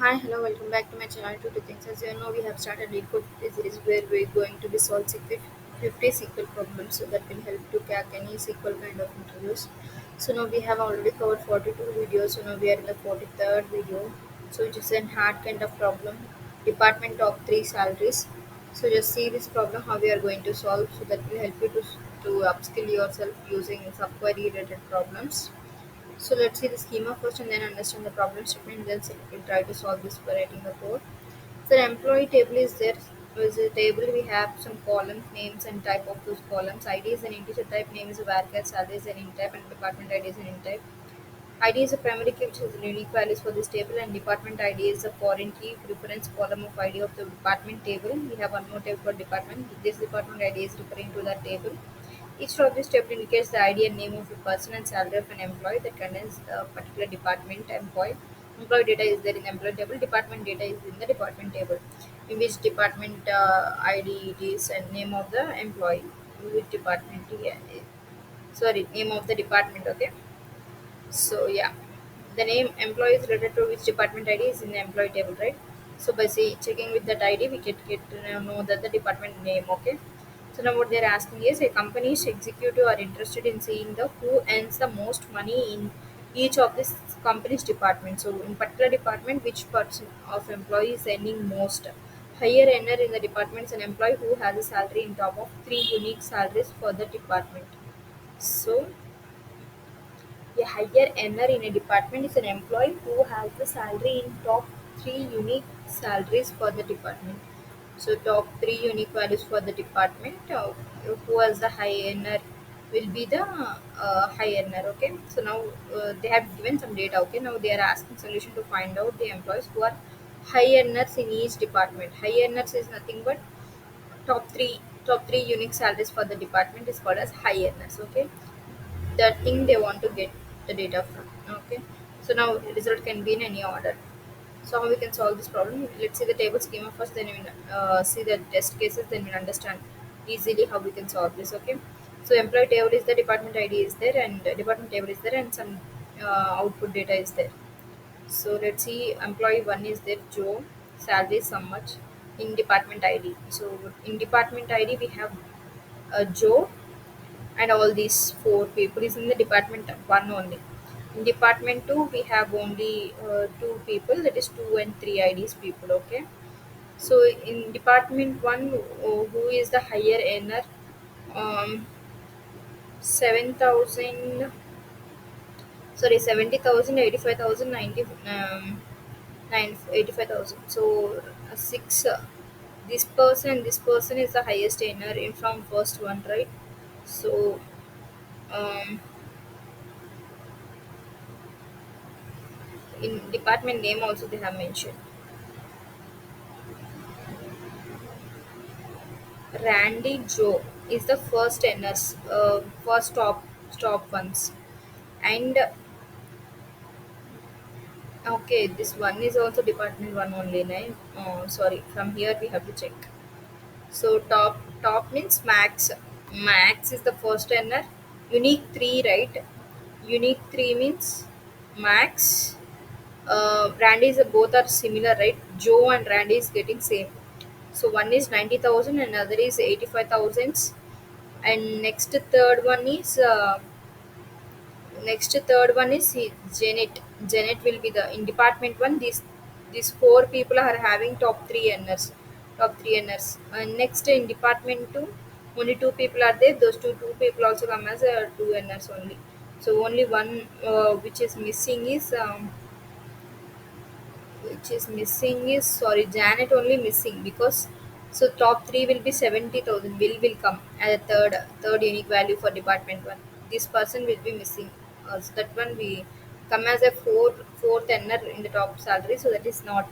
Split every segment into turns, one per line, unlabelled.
Hi, hello, welcome back to my channel. Today, things as you know, we have started LeetCode series where we're going to be solving 50 SQL problems, so that will help to crack any SQL kind of interviews. So now we have already covered 42 videos, so now we are in the 43rd video. So it is an hard kind of problem. Department top 3 salaries. So just see this problem how we are going to solve, so that will help you to upskill yourself using subquery related problems. So let's see the schema first and then understand the problem statement. Then we'll try to solve this by writing the code. So the employee table is there. So is a table we have some columns, names and type of those columns. ID is an integer type, name is a varchar, salary is an int type, and department ID is an int type. ID is a primary key which has unique values for this table, and department ID is a foreign key reference column of ID of the department table. We have one more table for department. This department ID is referring to that table. Each of these table indicates the ID and name of a person and salary of an employee that contains a particular department employee. Employee data is there in the employee table. Department data is in the department table. In which department ID it is and name of the employee. Which department? Yeah, sorry, name of the department. Okay. So yeah, the name employee is related to which department ID is in the employee table, right? So by checking with that ID, we get to know that the department name. Okay. So now what they're asking is a company's executive are interested in seeing the who earns the most money in each of this company's department. So in particular department, which person of employee is earning most. Higher earner in the department is an employee who has a salary in top of three unique salaries for the department. So a higher earner in a department is an employee who has the salary in top three unique salaries for the department. So top three unique values for the department. Who has the high earner will be the high earner. Okay. So now they have given some data. Okay. Now they are asking solution to find out the employees who are high earners in each department. High earners is nothing but top three unique salaries for the department is called as high earners. Okay, the thing they want to get the data from. Okay, so now result can be in any order. So how we can solve this problem? Let's see the table schema first, then we see the test cases, then we'll understand easily how we can solve this. Okay, so employee table is the department ID is there, and department table is there, and some output data is there. So let's see, employee one is there, Joe, salary is how much in department ID. So in department ID we have Joe, and all these four people is in the department one only. In department two we have only two people, that is two and three IDs people. Okay, so in department one, who is the higher earner? 7,000, sorry, 70,000, 85,000, 90, 85,000. So six, this person is the highest earner in from first one, right? So um, in department name also they have mentioned Randy Joe is the first earners, first top ones. And okay, this one is also department one only, nine. Oh, sorry, from here we have to check. So top means max. Max is the first earner. Unique three, right? Unique three means max. Randy is both are similar, right? Joe and Randy is getting same. So one is 90,000 and another is 85,000. And next third one is Janet. Janet will be the in department one. These four people are having top three earners, And next in department two, only two people are there. Those two people also come as two earners only. So only one which is missing is sorry, Janet only missing because so top three will be 70,000. Will come as a third unique value for department one. This person will be missing. So that one we come as a fourth earner in the top salary. So that is not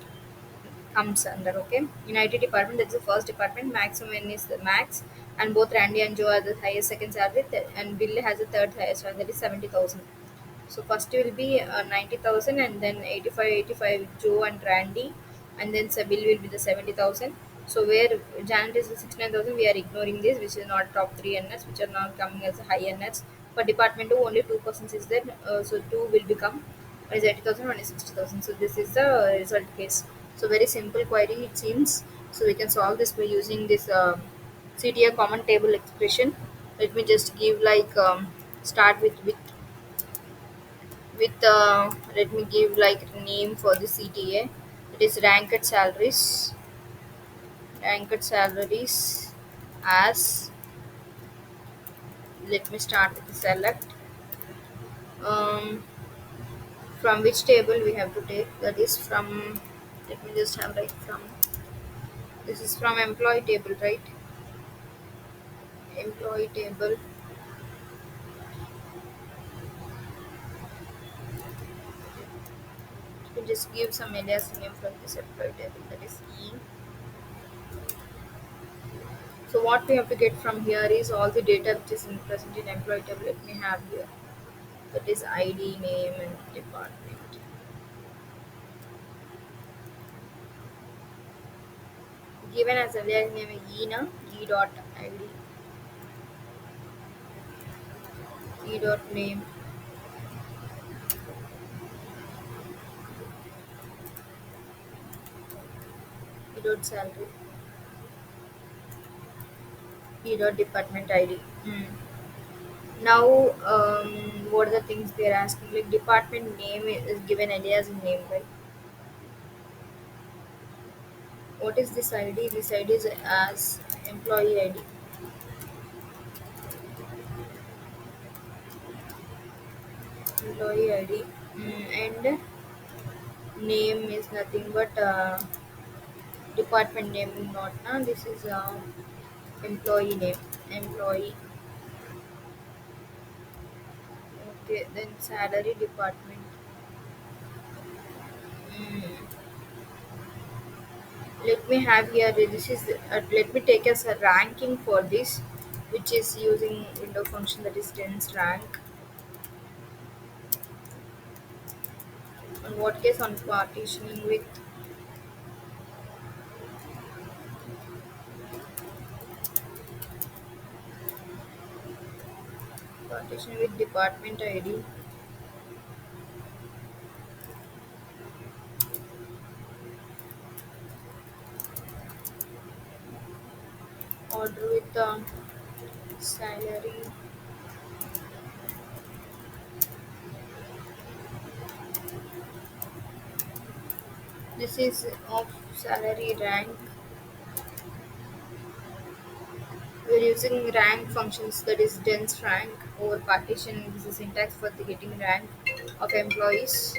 comes under. Okay, in IT department that's the first department. Maximum is the max, and both Randy and Joe are the highest second salary, and Bill has the third highest salary, that is 70,000. So first will be 90,000, and then 85 Joe and Randy, and then Sabil will be the 70,000. So where Janet is the 69,000, we are ignoring this, which is not top three NS, which are not coming as high NS. For department two, only two persons is there, so two will become. One is 80,000, one is 60,000. So this is the result case. So very simple query it seems. So we can solve this by using this CTA common table expression. Let me just give like start with let me give like name for the CTA. It is ranked salaries as, let me start with the select, um, from which table we have to take, that is from, let me just have like from, this is from employee table, right? Employee table. We just give some alias name from this employee table, that is E. So what we have to get from here is all the data which is present in employee table. Let me have here, that is ID, name and department. Given as alias name E na, E dot ID, E dot name, E dot salary, E dot department ID. Now, what are the things they are asking? Like department name is given alias in name, right? What is this ID? This ID is as employee ID. Employee ID, and name is nothing but department name. Not na. This is employee name. Employee. Okay. Then salary department. Mm. Let me have here. This is let me take as a ranking for this, which is using window function, that is dense rank. On what case? On partitioning with department ID. Order with salary. This is of salary rank. We're using rank functions, that is dense rank over partition. This is syntax for the getting rank of employees.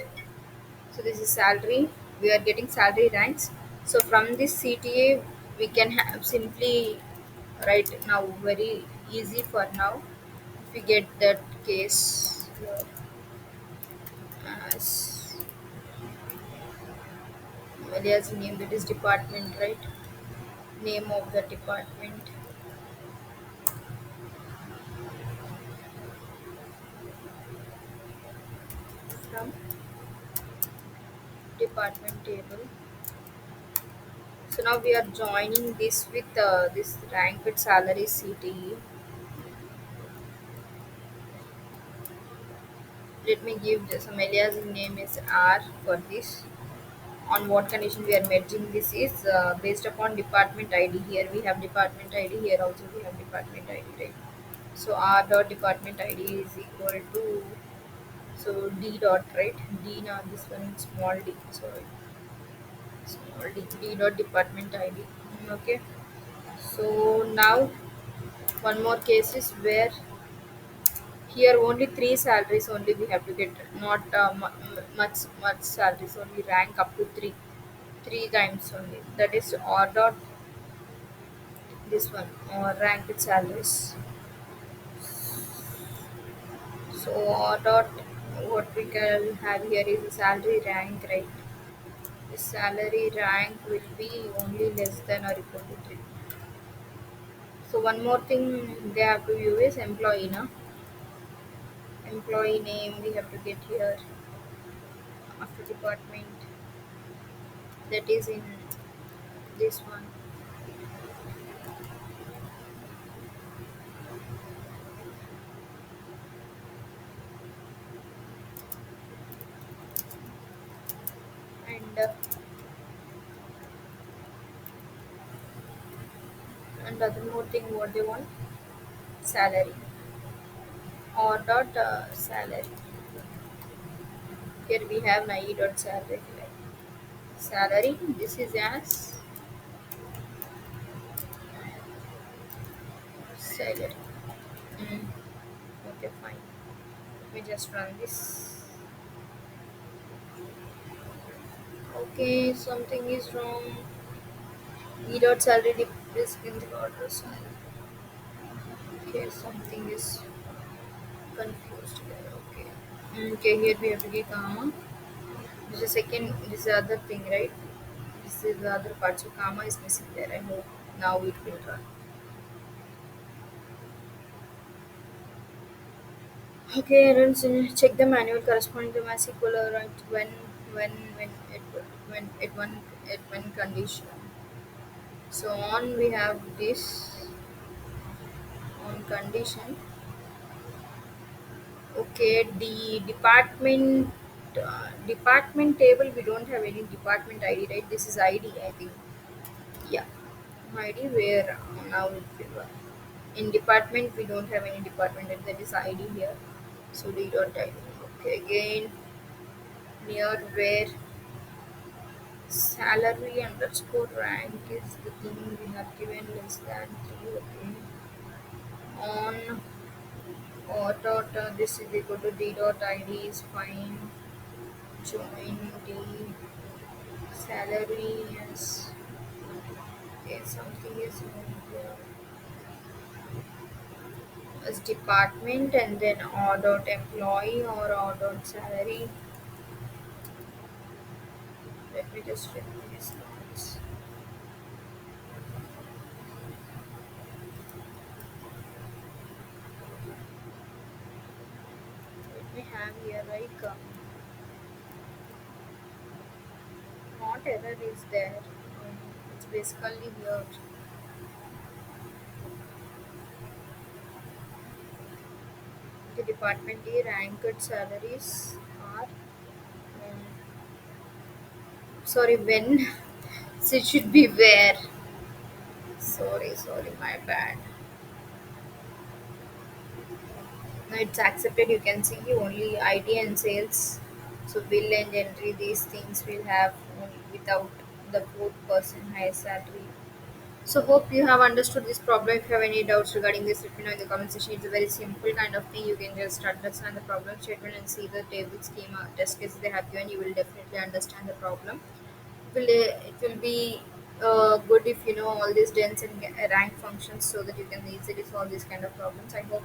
So this is salary. We are getting salary ranks. So from this CTA, we can have simply right now, very easy for now. If we get that case as alias name, that is department, right? Name of the department from department table. So now we are joining this with this ranked salary CTE. Let me give some alias name is R for this. On what condition we are merging this is based upon department ID. Here we have department ID. Here also we have department ID, right? So R dot department ID is equal to, so D dot, right? D now this one small d. Sorry, small d. D dot department ID. Okay. So now one more case is where here only three salaries only we have to get, not much salaries, only rank up to three times only. That is or dot this one, or ranked salaries. So or dot, what we can have here is a salary rank, right? The salary rank will be only less than or equal to 3. So one more thing they have to use is employee now. Employee name we have to get here after department, that is in this one. and other more thing what they want, salary or dot salary. Here we have naive dot salary. Salary. This is as salary. Mm. Okay, fine. Let me just run this. Okay, something is wrong. E dot salary is in the order sign. Okay, something is confused there. Okay. Okay, here we have to get comma. This is second. This is the other thing, right? This is the other part. So comma is missing there. I hope now it will run. Okay, runs check the manual corresponding to MySQL right when it when it one at one condition. So on we have this on condition. Okay, the department table we don't have any department ID, right? This is ID, I think. Yeah, ID where now it will work. In department we don't have any department and that is ID here. So D dot ID. Okay, again near where salary underscore rank is the thing we have given less than 3. Okay, on or dot this is equal to D dot ID is fine. Join D salary is okay, something is wrong here. As department and then or dot employee or dot salary. Let me just check these notes. Let me have here like not error is there. It's basically here the department A ranked salaries are sorry when so it should be where. Sorry, my bad. No, it's accepted. You can see only ID and sales. So bill and entry, these things will have only without the fourth person higher salary. So hope you have understood this problem. If you have any doubts regarding this, let me know in the comment section. It's a very simple kind of thing. You can just understand the problem statement and see the table schema test cases they have given. You will definitely understand the problem. It will be good if you know all these dense and rank functions so that you can easily solve these kind of problems. I hope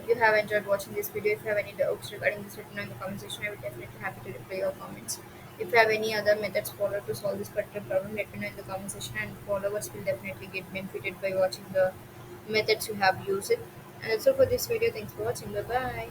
you have enjoyed watching this video. If you have any doubts regarding this, let me know in the comment section. I will definitely happy to reply your comments. If you have any other methods followed to solve this particular problem, let me know in the comment section, and followers will definitely get benefited by watching the methods you have used. And also for this video, thanks for watching. Bye bye.